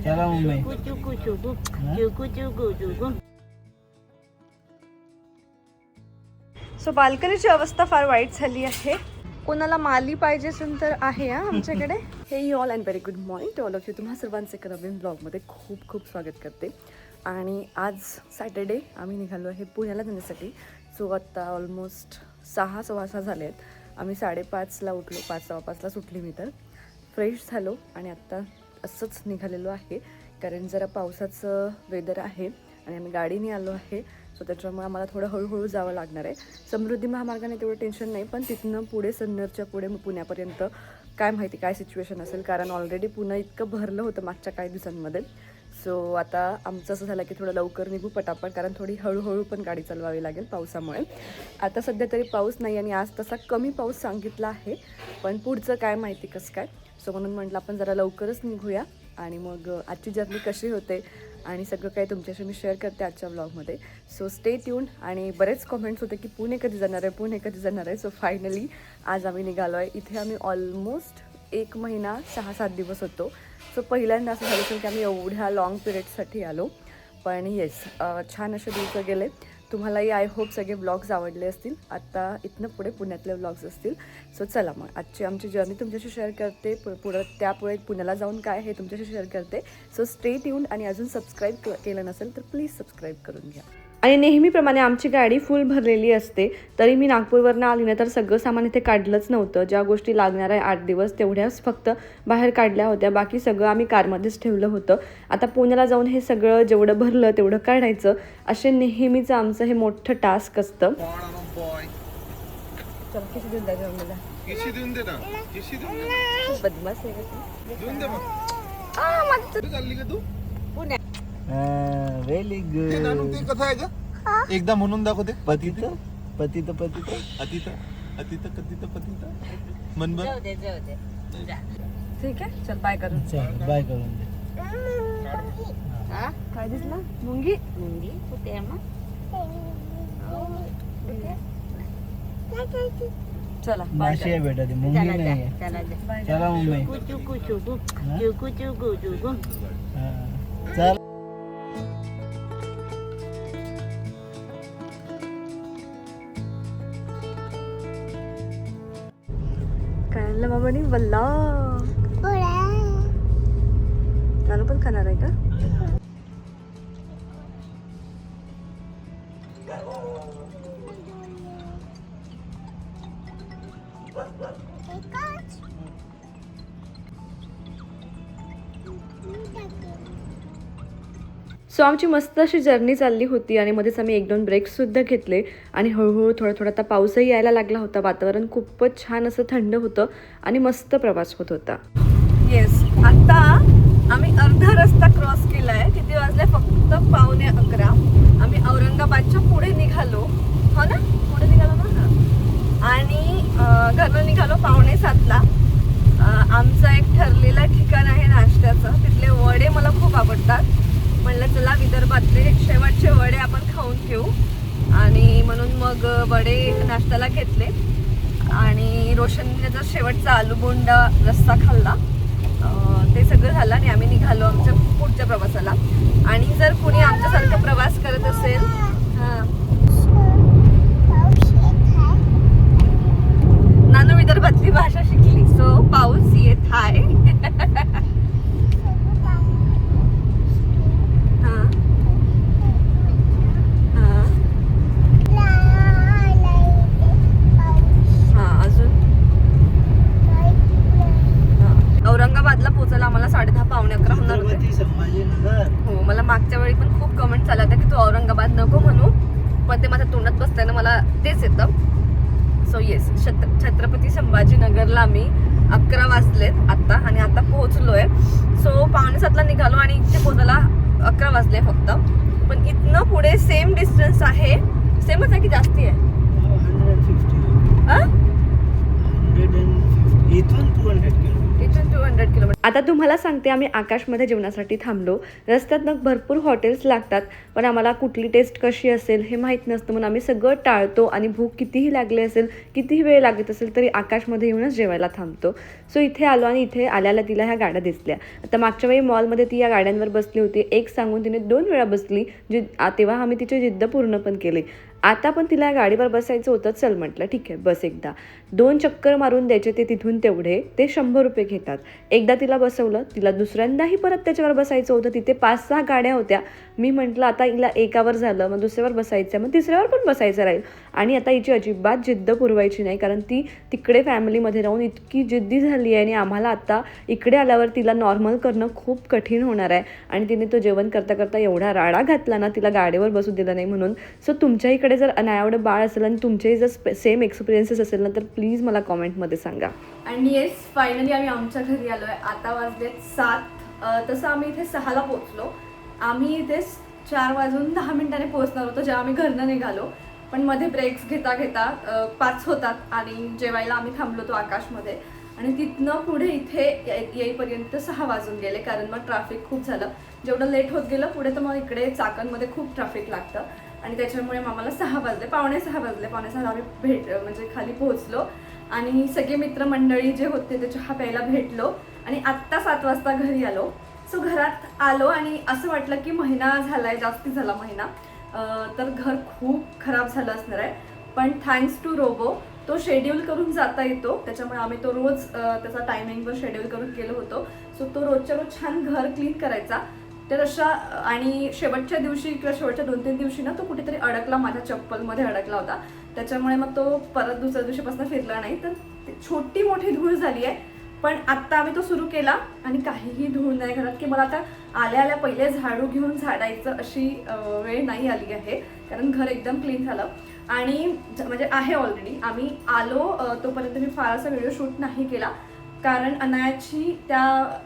चला mummy. So बाल्कनीची अवस्था फार वाईट झाली आहे. कोणाला माली पाहिजे असेल तर आहे आमच्याकडे. Hey you all and very good morning to all of you. तुम्हा सर्वांचे एका नवीन ब्लॉगमध्ये खूप खूप स्वागत करते. आणि आज सॅटर्डे आम्ही निघालो आहे पुण्याला जाण्यासाठी. सो आत्ता ऑलमोस्ट 6:15 झाले आहेत. आम्ही 5:30ला उठलो, 5:15ला सुटली मी. तर फ्रेश झालो आणि आत्ता असंच निघालेलो आहे कारण जरा पावसाचं वेदर आहे आणि आम्ही गाडीने आलो आहे. सो त्याच्यामुळे आम्हाला थोडं हळूहळू जावं लागणार आहे. समृद्धी महामार्गाने तेवढं टेन्शन नाही, पण तिथनं पुढे सन्नरच्या पुढे पुण्यापर्यंत काय माहिती काय सिच्युएशन असेल, कारण ऑलरेडी पुणे इतकं भरलं होतं मागच्या काही दिवसांमध्ये. सो आता आमचं असं झालं की थोडं लवकर निघू पटापट, कारण थोडी हळूहळू पण गाडी चालवावी लागेल पावसामुळे. आता सध्या तरी पाऊस नाही आणि आज तसा कमी पाऊस सांगितला आहे, पण पुढचं काय माहिती कसं काय. सो म्हणून म्हटलं आपण जरा लवकरच निघूया आणि मग आजची जर्नी कशी होते आणि सगळं काही तुमच्याशी मी शेअर करते आजच्या व्लॉगमध्ये. So stay tune. आणि बरेच कमेंट्स होते की पुणे कधी जाणार आहे, पुणे कधी जाणार आहे. सो फायनली आज आम्ही निघालो आहे. इथे आम्ही ऑलमोस्ट 1 महिना 6-7 दिवस होतो. सो पहिल्यांदा असं झालं असेल की आम्ही एवढ्या लाँग पिरियडसाठी आलो. पण येस, छान असे दिवस गेले. तुम्हालाही आय होप सगळे व्लॉग्स आवडले असतील. आता इथनं पुढे पुण्यातले व्लॉग्स असतील. सो चला मग आजची आमची जर्नी तुमच्याशी शेअर करते. पुढं त्यापुढे पुण्याला जाऊन काय हे तुमच्याशी शेअर करते. So stay tune. आणि अजून सबस्क्राईब केलं नसेल तर प्लीज सबस्क्राईब करून घ्या. आणि नेहमीप्रमाणे आमची गाडी फुल भरलेली असते. तरी मी नागपूरवरनं आली ना तर सगळं सामान इथे काढलंच नव्हतं. ज्या गोष्टी लागणार आहे 8 दिवस तेवढ्याच फक्त बाहेर काढल्या होत्या. बाकी सगळं आम्ही कारमध्येच ठेवलं होतं. आता पुण्याला जाऊन हे सगळं जेवढं भरलं तेवढं काढायचं. असे नेहमीचं आमचं हे मोठं टास्क असतं. चल किती देऊन द्यायचं आम्हाला? किशी देऊन दे ना, किशी देऊन दे. बदमाश आहे का देऊन दे मग. कुठे चालली का तू? व्हेरी ते नानू गुड. ते कसं आहे का? एकदा म्हणून दाखवते. पतित पतित पतित अतित अतित कथित पतित मन बर. ठीक आहे. चल बाय करून. चल बाय करून दे. काय दिसलं? मुंगी. चला बाय माशी आहे बेटा, ती मुंगी नाही आहे. चला मम्मी. हा. चल. काय आणलं बाबांनी? वल्ला. नानू पण खाणार आहे का? सो आमची मस्त अशी जर्नी चालली होती आणि मध्येच आम्ही 1-2 ब्रेक्ससुद्धा घेतले. आणि हळूहळू थोडा आता पाऊसही यायला लागला होता. वातावरण खूपच छान असं थंड होतं आणि मस्त प्रवास होत होता. येस, आता आम्ही अर्धा रस्ता क्रॉस केला आहे. किती वाजले? फक्त 11:15. आम्ही औरंगाबादच्या पुढे निघालो. हो ना, पुढे निघालो ना. आणि घरनं निघालो 6:45ला. आमचं एक ठरलेलं ठिकाण आहे नाश्त्याचं. तिथले वडे मला खूप आवडतात. म्हणलं चला विदर्भातले शेवटचे वडे आपण खाऊन घेऊ. आणि म्हणून मग वडे नाश्त्याला घेतले. आणि रोशनीने जर शेवटचा आलूबोंडा रस्सा खाल्ला. ते सगळं झालं आणि आम्ही निघालो आमच्या पुढच्या प्रवासाला. आणि जर कुणी आमच्यासारखा प्रवास करत असेल, हां, नानू विदर्भातली भाषा शिकली. सो पाऊस येत आहे. औरंगाबादला पोहोचायला आम्हाला 10:30-11 होणार होते. संभाजीनगर. हो, मला मागच्या वेळी पण खूप कमेंट्स आल्या होत्या की तू औरंगाबाद नको म्हणू, पण ते माझ्या तोंडात बसताना मला तेच येतं. सो येस, छत्रपती संभाजीनगरला आम्ही 11 वाजलेत आत्ता आणि आता पोहोचलोय. सो 6:45ला निघालो आणि इथे पोहोचायला 11 वाजले फक्त. पण इथनं पुढे सेम डिस्टन्स आहे. सेमच आहे की जास्ती आहे? 150. हां, 150. इथून 200 किलोमीटर. इथून 200 किलोमीटर. आता तुम्हाला सांगते, आम्ही आकाशमध्ये जेवणासाठी थांबलो. रस्त्यात भरपूर हॉटेल्स लागतात, पण आम्हाला कुठली टेस्ट कशी असेल हे माहीत नसतं, म्हणून आम्ही सगळं टाळतो आणि भूक कितीही लागली असेल, कितीही वेळ लागत असेल तरी आकाशमध्ये येऊनच जेवायला थांबतो. सो इथे आलो आणि इथे आल्याला तिला ह्या गाड्या दिसल्या. आता मागच्या वेळी मॉलमध्ये ती या गाड्यांवर बसली होती. एक सांगून तिने 2 वेळा बसली, तेव्हा आम्ही तिची जिद्द पूर्ण पण केली. आता पण तिला गाडीवर बसायचं होतं. चल म्हटलं ठीक आहे बस. एकदा 2 चक्कर मारून द्यायचे ते तिथून तेवढे, ते 100 रुपये घेतात. एकदा तिला बसवलं, तिला दुसऱ्यांदाही परत त्याच्यावर बसायचं होतं. तिथे 5-6 गाड्या होत्या. मी म्हटलं आता हिला एकावर झालं, मग दुसऱ्यावर बसायचं, मग तिसऱ्यावर पण बसायचं राहील. आणि आता हिची अजिबात जिद्द पुरवायची नाही, कारण ती तिकडे फॅमिलीमध्ये राहून इतकी जिद्दी झाली आहे आणि आम्हाला आता इकडे आल्यावर तिला नॉर्मल करणं खूप कठीण होणार आहे. आणि तिने तो जेवण करता करता एवढा राडा घातला ना, तिला गाडीवर बसू दिलं नाही म्हणून. सो तुमच्या इकडे जर अनायावडं बाळ असेल आणि तुमचेही जर सेम एक्सपिरियन्सेस असेल ना, तर प्लीज मला कॉमेंटमध्ये सांगा. आणि येस, फायनली आम्ही आमच्या घरी आलो आहे. आता वाजलेत 7. तसं आम्ही इथे 6ला पोहोचलो. आम्ही इथे 4:10 पोहोचणार होतो जेव्हा आम्ही घरनं निघालो, पण मध्ये ब्रेक्स घेता घेता 5 होतात आणि जेवायला आम्ही थांबलो होतो आकाशमध्ये. आणि तिथनं पुढे इथे येईपर्यंत 6 वाजून गेले, कारण मग ट्रॅफिक खूप झालं. जेवढं लेट होत गेलं पुढे तर मग इकडे चाकणमध्ये खूप ट्रॅफिक लागतं आणि त्याच्यामुळे आम्हाला 6 वाजले, 5:45 वाजले. 5:45 आम्ही म्हणजे खाली पोहोचलो आणि सगळे मित्रमंडळी जे होते ते चहा प्यायला भेटलो आणि आत्ता 7 वाजता घरी आलो. सो घरात आलो आणि असं वाटलं की महिना झालाय, जास्ती झाला महिना. तर घर खूप खराब झालं असणार आहे, पण थँक्स टू रोबो तो शेड्यूल करून जाता येतो. त्याच्यामुळे आम्ही तो रोज त्याचा टायमिंगवर शेड्यूल करून केलं होतं. सो तो रोजच्या रोज छान घर क्लीन करायचा. तर अशा आणि शेवटच्या दिवशी किंवा शेवटच्या 2-3 दिवशी ना तो कुठेतरी अडकला, माझ्या चप्पलमध्ये अडकला होता. त्याच्यामुळे मग तो परत दुसऱ्या दिवशीपासून फिरला नाही. तर छोटी मोठी धूळ झाली आहे, पण आत्ता आम्ही तो सुरू केला आणि काहीही धूळ नाही घरात. की मला आता आल्या आल्या पहिले झाडू घेऊन झाडायचं अशी वेळ नाही आली आहे, कारण घर एकदम क्लीन झालं आणि म्हणजे आहे ऑलरेडी. आम्ही आलो तोपर्यंत मी फार असा व्हिडिओ शूट नाही केला, कारण अनायाची त्या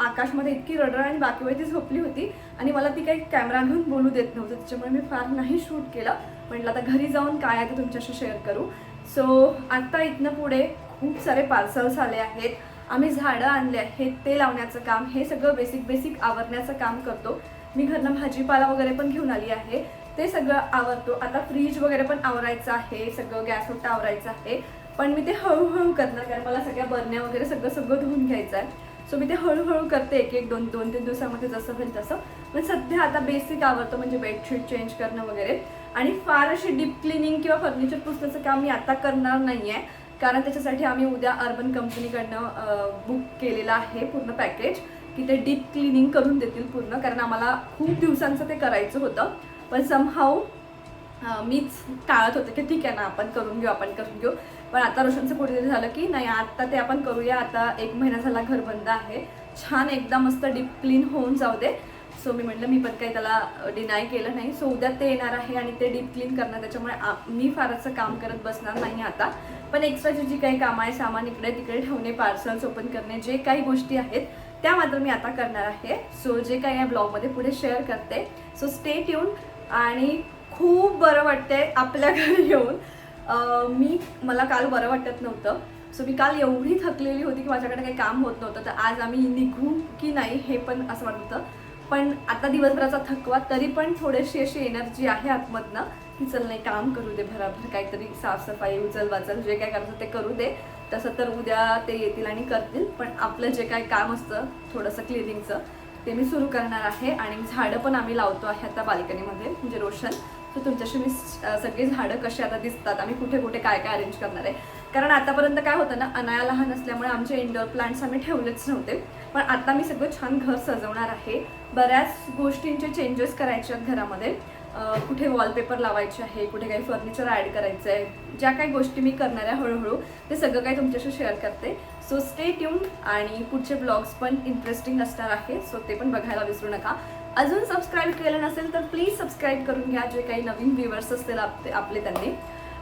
आकाशमध्ये इतकी रडरड आणि बाकी वेळी ती झोपली होती आणि मला ती काही कॅमेरा घेऊन बोलू देत नव्हतं. त्याच्यामुळे मी फार नाही शूट केलं. म्हटलं आता घरी जाऊन काय आहे ते तुमच्याशी शेअर करू. सो आता इथनं पुढे खूप सारे पार्सल्स आले आहेत. आम्ही झाडं आणले आहेत, ते लावण्याचं काम, हे सगळं बेसिक आवरण्याचं काम करतो. मी घरनं भाजीपाला वगैरे पण घेऊन आली आहे, ते सगळं आवरतो. आता फ्रीज वगैरे पण आवरायचं आहे, सगळं गॅस ओटा आवरायचं आहे, पण मी ते हळूहळू करणार, कारण मला सगळ्या बरण्या वगैरे सगळं धुवून घ्यायचं आहे. सो मी ते हळूहळू करते, 2-3 दिवसामध्ये जसं होईल तसं. पण सध्या आता बेसिक आवरतो, म्हणजे बेडशीट चेंज करणं वगैरे. आणि फार अशी डीप क्लिनिंग किंवा फर्निचर पुसण्याचं काम मी आता करणार नाही आहे, कारण त्याच्यासाठी आम्ही उद्या अर्बन कंपनीकडनं बुक केलेलं आहे पूर्ण पॅकेज, की ते डीप क्लिनिंग करून देतील पूर्ण. कारण आम्हाला खूप दिवसांचं ते करायचं होतं, पण समहाऊ मीच टाळत होते की ठीक आहे ना आपण करून घेऊ. पण आता रोशनचं कुठेतरी झालं की नाही, आता ते आपण करूया. आता 1 महिना झाला घर बंद आहे, छान एकदा मस्त डीप क्लीन होऊन जाऊ दे. सो मी म्हटलं, मी पण काही त्याला डिनाय केलं नाही. सो उद्या ते येणार आहे आणि ते डीप क्लीन करणार, त्याच्यामुळे मी फारसं काम करत बसणार नाही आता. पण एक्स्ट्राची जी काही कामं आहे, सामान इकडे तिकडे ठेवणे, पार्सल्स ओपन करणे, जे काही गोष्टी आहेत त्या मात्र मी आता करणार आहे. सो जे काही या ब्लॉगमध्ये पुढे शेअर करते. So stay tune. आणि खूप बरं वाटतंय आपल्या घरी येऊन. मला काल बरं वाटत नव्हतं. सो मी काल एवढी थकलेली होती की माझ्याकडे काही काम होत नव्हतं. तर आज आम्ही निघू की नाही हे पण असं वाटत होतं. पण आता दिवसभराचा थकवा, तरी पण थोडीशी अशी एनर्जी आहे आतमधनं की चल नाही काम करू दे, भराभर काहीतरी साफसफाई, उचल वाचल जे काय करायचं ते करू दे. तसं तर उद्या ते येतील आणि करतील, पण आपलं जे काही काम असतं थोडंसं क्लिनिंगचं ते मी सुरू करणार आहे. आणि झाडं पण आम्ही लावतो आहे आता बाल्कनीमध्ये, म्हणजे रोशन. तर तुमच्याशी मी सगळी झाडं कशी आता दिसतात, आम्ही कुठे कुठे काय काय अरेंज करणार आहे. कारण आतापर्यंत काय होतं ना, अनाया लहान असल्यामुळे आमचे इंडोर प्लांट्स आम्ही ठेवलेच नव्हते. पण आता मी सगळं छान घर सजवणार आहे. बऱ्याच गोष्टींचे चेंजेस करायचे आहेत घरामध्ये. कुठे वॉलपेपर लावायचे आहे, कुठे काही फर्निचर ॲड करायचं आहे, ज्या काही गोष्टी मी करणार आहे हळूहळू ते सगळं काही तुमच्याशी शेअर करते. So stay tune. आणि पुढचे ब्लॉग्स पण इंटरेस्टिंग असणार आहे, सो ते पण बघायला विसरू नका. अजून सबस्क्राईब केलं नसेल तर प्लीज सबस्क्राईब करून घ्या, जे काही नवीन व्ह्यूअर्स असतील आपले त्यांनी.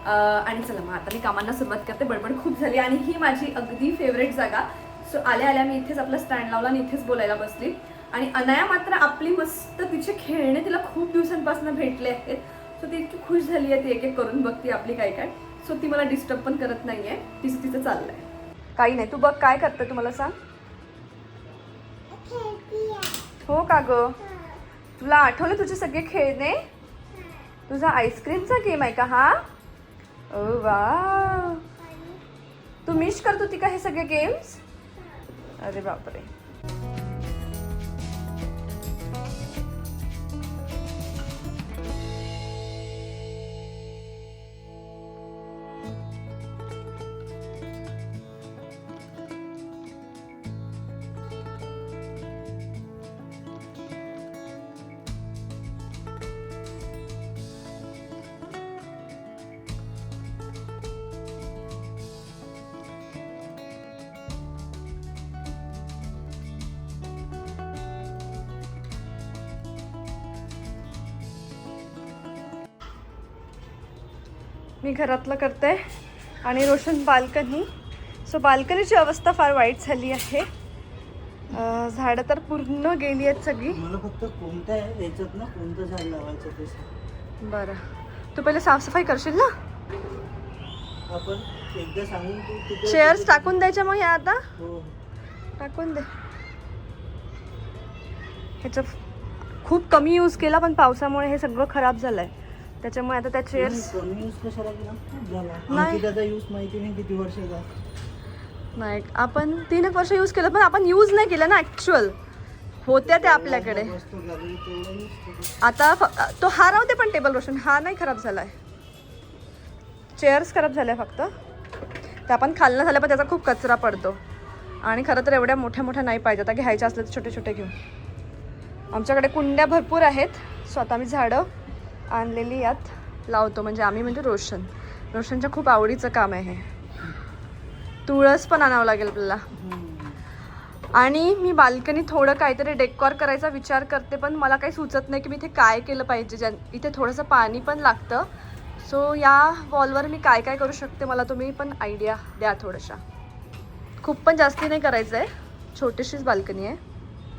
आणि चला मग आता मी कामांना सुरुवात करते. बडबड खूप झाली आणि ही माझी अगदी फेवरेट जागा. सो आल्या मी इथेच आपला स्टँड लावला आणि इथेच बोलायला बसली. आणि अनाया मात्र आपली मस्त, तिचे खेळणे तिला खूप दिवसांपासून भेटले आहेत. सो ती इतकी खुश झाली आहे, ती एक एक करून बघते आपली काय. सो ती मला डिस्टर्ब पण करत नाही आहे, तिचं चाललं आहे. काही नाही, तू बघ काय करते, तू मला सांग. हो का ग? तुला आठवलं तुझे सगळे खेळणे? तुझा आईस्क्रीमचा गेम आहे का हा? ओ वा, तू मिस करत होती का हे सगळे गेम्स? अरे बापरे. मी घरातलं करते आणि रोशन बाल्कनी. सो बाल्कनीची अवस्था फार वाईट झाली आहे. झाडं तर पूर्ण गेली आहेत सगळी. मला फक्त कोणत्या याच्यात ना कोणतं झाड लावायचं ते सांग. बरं, तू पहिले साफसफाई करशील ना? आपण एकदा सांगून तू चेअर्स टाकून द्यायच्या मग ह्या आता हो. टाकून दे. ह्याचं खूप कमी यूज केला पण पावसामुळे हे सगळं खराब झालंय. त्याच्यामुळे आता त्या चेअर्स कमी यूज कशाला केला झाला? नाही. आणखी त्याचा यूज माहिती नाही किती वर्षाचा. नाही, आपण 3 वर्ष यूज केलं पण आपण यूज नाही केलं ना. ॲक्च्युअल होत्या त्या आपल्याकडे. वस्तू घालून तेवढं use केलं. आता तो हा राहते पण टेबल रोशन हा नाही खराब झालाय. चेअर्स खराब झाल्या फक्त. त्या आपण खाल्लं झालं पण त्याचा खूप कचरा पडतो. आणि खरं तर एवढ्या मोठ्या मोठ्या नाही पाहिजे. आता घ्यायच्या असल्या तर छोटे छोटे घेऊ. आमच्याकडे कुंड्या भरपूर आहेत. स्वतः मी झाडं आणलेली यात लावतो. म्हणजे रोशनच्या खूप आवडीचं काम आहे हे. तुळस पण आणावं लागेल आपल्याला. आणि मी बाल्कनी थोडं काहीतरी डेकोर करायचा विचार करते पण मला काही सुचत नाही की मी इथे काय केलं पाहिजे. इथे थोडंसं पाणी पण लागतं. सो या वॉलवर मी काय काय करू शकते मला तुम्ही पण आयडिया द्या थोड्याशा. खूप पण जास्ती नाही करायचं आहे. छोटीशीच बाल्कनी आहे.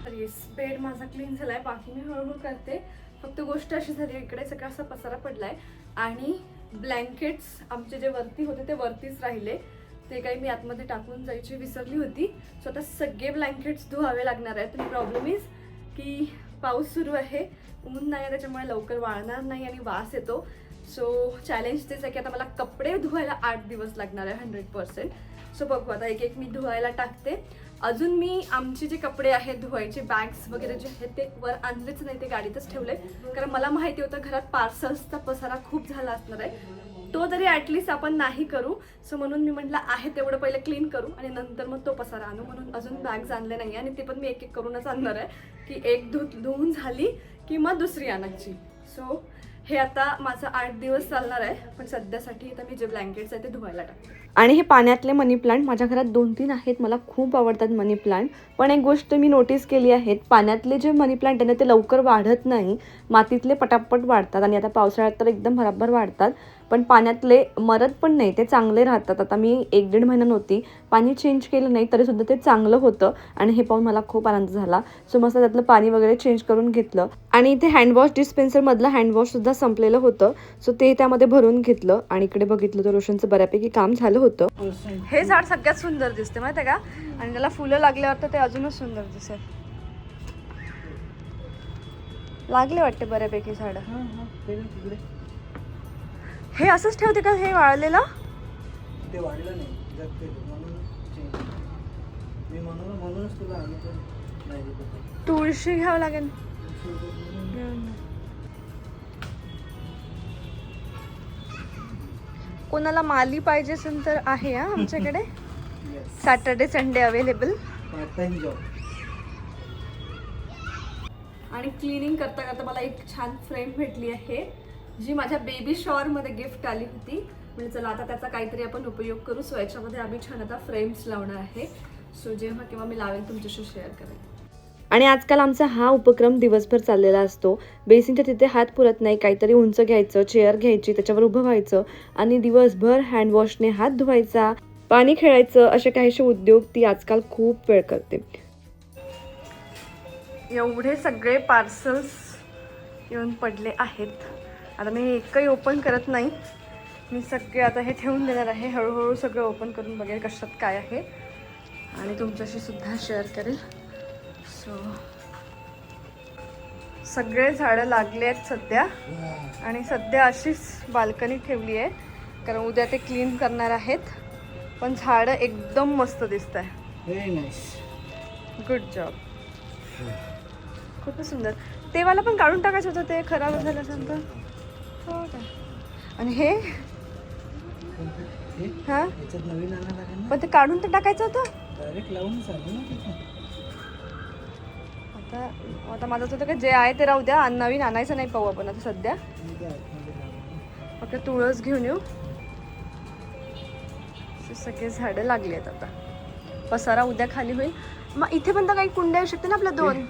तर येस, बेड माझा क्लीन झाला आहे. बाकी मी हळूहळू करते. फक्त गोष्ट अशी झाली इकडे सगळा असा पसारा पडलाय आणि ब्लँकेट्स आमचे जे वरती होते ते वरतीच राहिले. ते काही मी आतमध्ये टाकून जायची विसरली होती. सो आता सगळे ब्लँकेट्स धुवावे लागणार आहेत. पण प्रॉब्लेम इज की पाऊस सुरू आहे, ऊन नाही आहे, त्याच्यामुळे लवकर वाळणार नाही आणि वास येतो. सो चॅलेंज तेच आहे की आता मला कपडे धुवायला 8 दिवस लागणार आहे 100%. सो बघू आता एक एक मी धुवायला टाकते. अजून मी आमचे जे कपडे आहेत धुवायचे बॅग्स वगैरे जे आहेत ते वर आणलेच नाही, ते गाडीतच ठेवले. कारण मला माहिती होतं घरात पार्सल्सचा पसारा खूप झाला असणार आहे. तो तरी ॲटलिस्ट आपण नाही करू. सो म्हणून मी म्हटलं आहे तेवढं पहिले क्लीन करू आणि नंतर मग तो पसारा आणू. म्हणून अजून बॅग्स आणले नाही आणि ते पण मी एक एक करूनच आणणार आहे की एक धुवून झाली की मग दुसरी आणायची. सो हे आता माझं 8 दिवस चालणार आहे. पण सध्यासाठी आता मी जे ब्लँकेट्स आहे ते धुवायला टाकते. आणि हे पाण्यातले मनी प्लांट माझ्या घरात 2-3 आहेत. मला खूप आवडतात मनी प्लांट. पण एक गोष्ट मी नोटीस केली आहे, पाण्यातले जे मनी प्लांट आहे ना ते लवकर वाढत नाही. मातीतले पटापट वाढतात आणि आता पावसाळ्यात तर एकदम भराभर वाढतात. पण पाण्यातले मरत पण नाही, ते चांगले राहतात. आता मी 1-1.5 महिना नव्हती, पाणी चेंज केलं नाही तरीसुद्धा ते चांगलं होतं आणि हे पाहून मला खूप आनंद झाला. सो मस्त त्यातलं पाणी वगैरे चेंज करून घेतलं. आणि इथे हँडवॉश डिस्पेन्सरमधलं हँडवॉशसुद्धा संपलेलं होतं. सो ते त्यामध्ये भरून घेतलं आणि इकडे बघितलं तर रोशनचं बऱ्यापैकी काम झालं होतं. हे झाड सगळ्यात सुंदर दिसते माहिती आहे का? आणि त्याला फुलं लागल्यावर तर ते अजूनच सुंदर दिसेल. लागले वाटते बऱ्यापैकी झाडं. हे असंच ठेवते का हे वाळलेलं? ते वाढलं नाही, जगते म्हणून मी म्हणूनच तुला नाही देतो. तुळशी घ्यावं लागेल. कोणाला माली पाहिजे असेल तर आहे आमच्याकडे. Saturday Sunday available. आणि क्लिनिंग करता करता मला एक छान फ्रेम भेटली आहे जी माझ्या बेबी शॉवर मध्ये गिफ्ट आली होती. म्हणजे चला आता त्याचा काहीतरी आपण उपयोग करू. सो याच्यामध्ये आम्ही छान आता फ्रेम्स लावणार आहे. सो जेव्हा केव्हा मी लावेल तुमच्याशी शेअर करेल. आणि आजकाल आमचा हा उपक्रम दिवसभर चाललेला असतो. बेसिनच्या तिथे हात पुरत नाही, काहीतरी उंच घ्यायचं, चेअर घ्यायची, त्याच्यावर उभं व्हायचं आणि दिवसभर हँडवॉशने हात धुवायचा, पाणी खेळायचं, असे काहीशे उद्योग ती आजकाल खूप वेळ करते. एवढे सगळे पार्सल्स येऊन पडले आहेत. आता मी एकही ओपन करत नाही. मी सगळे आता हे ठेवून देणार आहे. हळूहळू सगळं ओपन करून बघेल कशात काय आहे आणि तुमच्याशी सुद्धा शेअर करेल. सो सगळे झाडं लागले आहेत सध्या आणि सध्या अशीच बाल्कनी ठेवली आहे कारण उद्या ते क्लीन करणार आहेत. पण झाडं एकदम मस्त दिसत आहे. Very nice. Good job. खूपच सुंदर. ते वाला पण काढून टाकायचं होतं, ते खराब झाल्यानंतर. हो का. आणि हे हां याच्यात नवीन आणायला लागेल ना. पण ते काढून तर टाकायचं होतं. डायरेक्ट लावून चालू ना तिथे. आता माझं होतं का जे आहे ते राहू द्या, आणि नवीन आणायचं नाही. पाहू आपण आता सध्या. फक्त तुळस घेऊन येऊ. सगळे झाडं लागली आहेत आता. पसारा उद्या खाली होईल. मग इथे पण तर काही कुंड्या येऊ शकते ना आपल्या 2.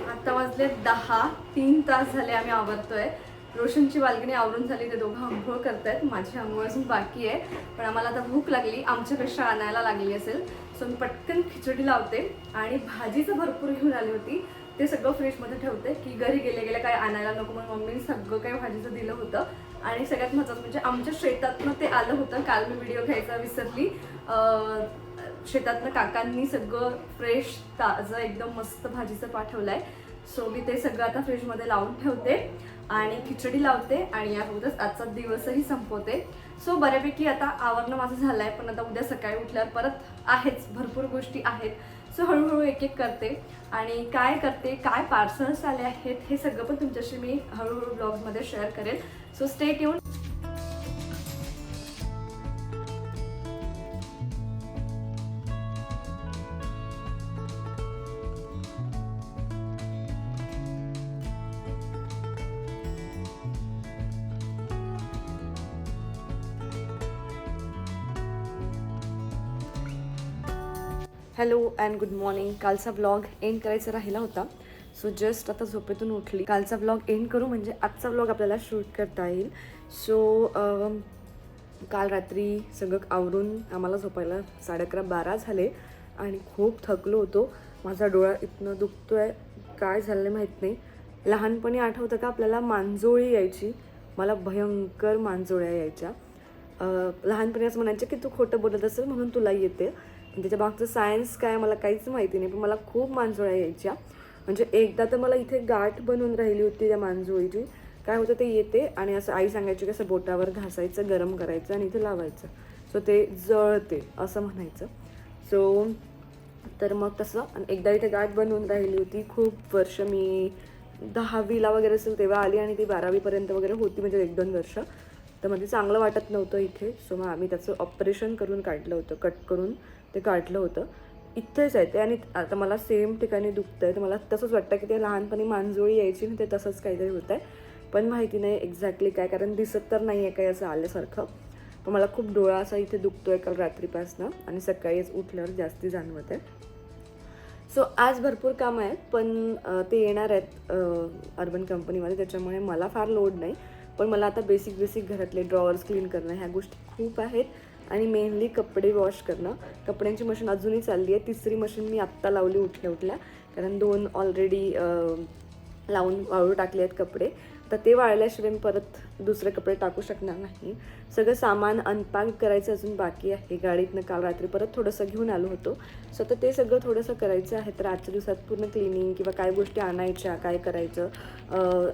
आता वाजले 10. 3 तास झाले आम्ही आवरतोय. रोशनची बाल्कनी आवरून झाली, ते दोघं आंघोळ करतायत. माझी आंघोळ अजून बाकी आहे. पण आम्हाला आता भूक लागली, आमच्यापेक्षा आणायला लागली असेल. सो मी पटकन खिचडी लावते आणि भाजीचं भरपूर घेऊन आली होती, ते सगळं फ्रीजमध्ये ठेवते की घरी गेले गेले काय आणायला नको. म्हणून मम्मीने सगळं काही भाजीचं दिलं होतं. आणि सगळ्यात महत्त्वाचं म्हणजे आमच्या शेतातनं ते आलं होतं. काल मी व्हिडिओ घ्यायचा विसरली. शेतातनं काकांनी सगळं फ्रेश ताजं एकदम मस्त भाजीचं पाठवलं आहे. सो मी ते सगळं आता फ्रीजमध्ये लावून ठेवते आणि खिचडी लावते आणि यासोबतच आजचा दिवसही संपवते. सो बऱ्यापैकी आता आवरणं माझं झालं आहे. पण आता उद्या सकाळी उठल्यावर परत आहेच, भरपूर गोष्टी आहेत. सो हळूहळू एक एक करते आणि काय करते, काय पार्सल्स आले आहेत, हे सगळं पण तुमच्याशी मी हळूहळू ब्लॉग्समध्ये शेअर करेन. So stay tune. Hello and good morning. कालचा ब्लॉग एंड करायचा राहिला होता. सो जस्ट आता झोपेतून उठली. कालचा ब्लॉग एंड करू म्हणजे आजचा ब्लॉग आपल्याला शूट करता येईल. सो काल रात्री सगळं आवरून आम्हाला झोपायला 11:30-12 झाले आणि खूप थकलो होतो. माझा डोळा इथनं दुखतो आहे, काय झालं माहीत नाही. लहानपणी आठवतं का आपल्याला मांजोळी यायची. मला भयंकर मांजोळ्या यायच्या. लहानपणी असं म्हणायचं की तू खोटं बोलत असेल म्हणून तुला येते. त्याच्या मागचं सायन्स काय मला काहीच माहिती नाही, पण मला खूप मांजोळ्या यायच्या. म्हणजे एकदा तर मला इथे गाठ बनवून राहिली होती त्या मांजोळीची. काय होतं ते येते आणि असं आई सांगायची की असं बोटावर घासायचं, गरम करायचं आणि इथे लावायचं. सो ते जळते असं म्हणायचं. सो तर मग तसं. आणि एकदा इथे गाठ बनवून राहिली होती. खूप वर्ष, मी 10वीला वगैरे असेल तेव्हा आली आणि ती 12वीपर्यंत वगैरे होती, म्हणजे 1-2 वर्ष. तर म्हणजे चांगलं वाटत नव्हतं इथे. सो मग आम्ही त्याचं ऑपरेशन करून काढलं होतं, कट करून ते काढलं होतं. इथेच आहे ते आणि आता मला सेम ठिकाणी दुखतं आहे. तर मला तसंच वाटतं की ते लहानपणी मांजोळी यायची आणि ते तसंच काहीतरी होतं आहे. पण माहिती नाही एक्झॅक्टली काय, कारण दिसत तर नाही आहे काही असं आल्यासारखं. पण मला खूप डोळा असा इथे दुखतो आहे काल रात्रीपासनं आणि सकाळीच उठल्यावर जास्ती जाणवत आहे. सो आज भरपूर कामं आहेत, पण ते येणार आहेत अर्बन कंपनीमध्ये, त्याच्यामुळे मला फार लोड नाही. पण मला आता बेसिक घरातले ड्रॉवर्स क्लीन करणं ह्या गोष्टी खूप आहेत. आणि मेनली कपडे वॉश करणं. कपड्यांची मशीन अजूनही चालली आहे. 3री मशीन मी आत्ता लावली उठल्या, कारण 2 ऑलरेडी लावून वाळू टाकले आहेत कपडे. तर ते वाळल्याशिवाय मी परत दुसरे कपडे टाकू शकणार नाही. सगळं सामान अनपॅक करायचं अजून बाकी आहे. गाडीतनं काल रात्री परत थोडंसं घेऊन आलो होतो. सो तर ते सगळं थोडंसं करायचं आहे. तर आजच्या दिवसात पूर्ण क्लिनिंग किंवा काय गोष्टी आणायच्या, काय करायचं.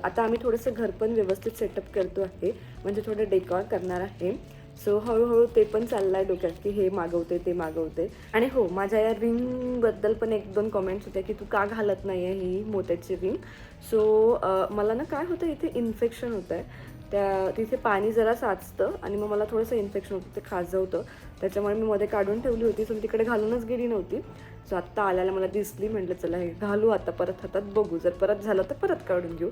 आता आम्ही थोडंसं घर पण व्यवस्थित सेटअप करतो आहे, म्हणजे थोडं डेकॉर करणार आहे. सो हळूहळू ते पण चाललं आहे डोक्यात की हे मागवते ते मागवते. आणि हो, माझ्या या रिंगबद्दल पण 1-2 कमेंट्स होत्या की तू का घालत नाही आहे ही मोत्याची रिंग. सो मला ना काय होतं, इथे इन्फेक्शन होतं आहे. तिथे पाणी जरा साचतं आणि मग मला थोडंसं इन्फेक्शन होतं, ते खाजवतं. त्याच्यामुळे मी मध्ये काढून ठेवली होती. सो मी तिकडे घालूनच गेली नव्हती. सो आत्ता आल्याला मला दिसली, म्हटलं चला हे घालू आता परत हातात, बघू जर परत झालं तर परत काढून घेऊ.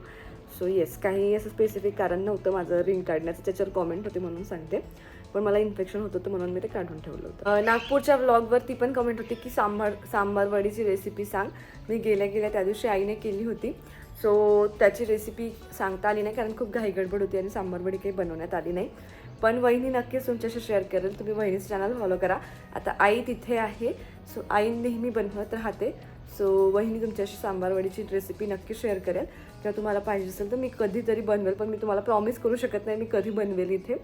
सो येस, काही असं स्पेसिफिक कारण नव्हतं माझं रिंग काढण्याचं, त्याच्यावर कॉमेंट होते म्हणून सांगते. पण मला इन्फेक्शन होत होतं म्हणून मी ते काढून ठेवलं होतं. नागपूरच्या व्लॉगवरती पण कमेंट होती की सांबार वडीची रेसिपी सांग. मी गेल्या त्या दिवशी आईने केली होती. सो त्याची रेसिपी सांगता आली नाही, कारण खूप घाई गडबड होती आणि सांबार वडी काही बनवण्यात आली नाही. पण वहिनी नक्कीच तुमच्याशी शेअर करेल. तुम्ही वहिनीचं चॅनल फॉलो करा. आता आई तिथे आहे. सो आई नेहमी बनवत राहते. सो वहिनी तुमच्याशी सांबार वडीची रेसिपी नक्की शेअर करेल. किंवा तुम्हाला पाहिजे असेल तर मी कधीतरी बनवेल, पण मी तुम्हाला प्रॉमिस करू शकत नाही मी कधी बनवेल इथे.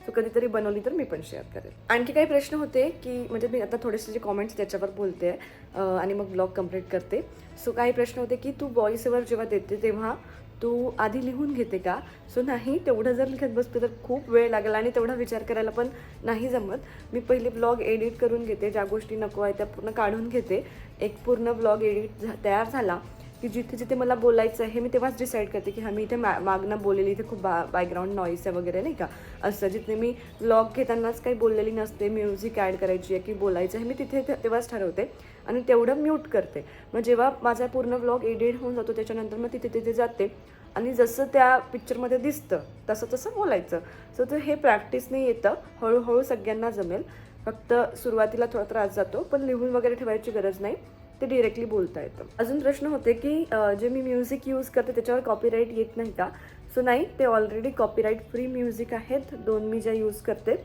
सो कधीतरी बनवली तर मी पण शेअर करेल. आणखी काही प्रश्न होते की म्हणजे मी आता थोडेसे जे कॉमेंट्स त्याच्यावर बोलते आणि मग ब्लॉग कंप्लीट करते. सो काही प्रश्न होते की तू व्हॉइस ओव्हर जेव्हा देते तेव्हा तू आधी लिहून घेते का? सो नाही, तेवढं जर लिखत बसते तर खूप वेळ लागेल आणि तेवढा विचार करायला पण नाही जमत. मी पहिले ब्लॉग एडिट करून घेते, ज्या गोष्टी नको आहे त्या पूर्ण काढून घेते. एक पूर्ण ब्लॉग एडिट तयार झाला की जिथे जिथे मला बोलायचं आहे मी तेव्हाच डिसाईड करते की मी इथे मागणं बोललेली, इथे खूप बॅकग्राऊंड नॉईस आहे वगैरे नाही का असं. जिथे मी ब्लॉग घेतानाच काही बोललेली नसते, म्युझिक ॲड करायची आहे की बोलायचं आहे, मी तिथे तेव्हाच ठरवते आणि तेवढं म्यूट करते. मग जेव्हा माझा पूर्ण ब्लॉग एडिट होऊन जातो त्याच्यानंतर मग तिथे जाते आणि जसं त्या पिक्चरमध्ये दिसतं तसं तसं बोलायचं. सो तर हे प्रॅक्टिसने येतं, हळूहळू सगळ्यांना जमेल. फक्त सुरुवातीला थोडा त्रास जातो, पण लिहून वगैरे ठेवायची गरज नाही, ते डिरेक्टली बोलता येतं. अजून प्रश्न होते की जे मी म्युझिक यूज करते त्याच्यावर कॉपीराईट येत नाही का? सो नाही, ते ऑलरेडी कॉपीराईट फ्री म्युझिक आहेत 2 मी ज्या यूज करते.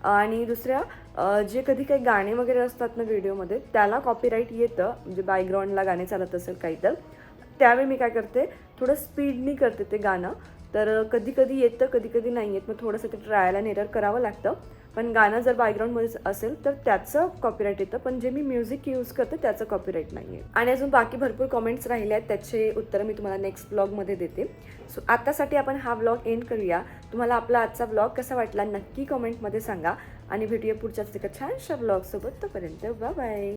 आणि दुसऱ्या जे कधी काही गाणे वगैरे असतात ना व्हिडिओमध्ये त्याला कॉपीराईट येतं, म्हणजे बॅकग्राऊंडला गाणे चालत असेल काही तर त्यावेळी मी काय करते, थोडं स्पीडनी करते ते गाणं. तर कधी कधी येतं, कधी कधी नाही येत, मग थोडंसं ते ट्रायल अँड एरर करावं लागतं. पण गाणं जर बॅकग्राऊंडमध्ये असेल तर त्याचं कॉपीराईट येतं, पण जे मी म्युझिक यूज करते त्याचं कॉपीराईट नाही आहे. आणि अजून बाकी भरपूर कॉमेंट्स राहिले आहेत, त्याचे उत्तरं मी तुम्हाला नेक्स्ट ब्लॉगमध्ये देते. सो आतासाठी आपण हा ब्लॉग एंड करूया. तुम्हाला आपला आजचा ब्लॉग कसा वाटला नक्की कॉमेंटमध्ये सांगा आणि भेटूया पुढच्याच एका छानशा ब्लॉगसोबत. तोपर्यंत बाय बाय.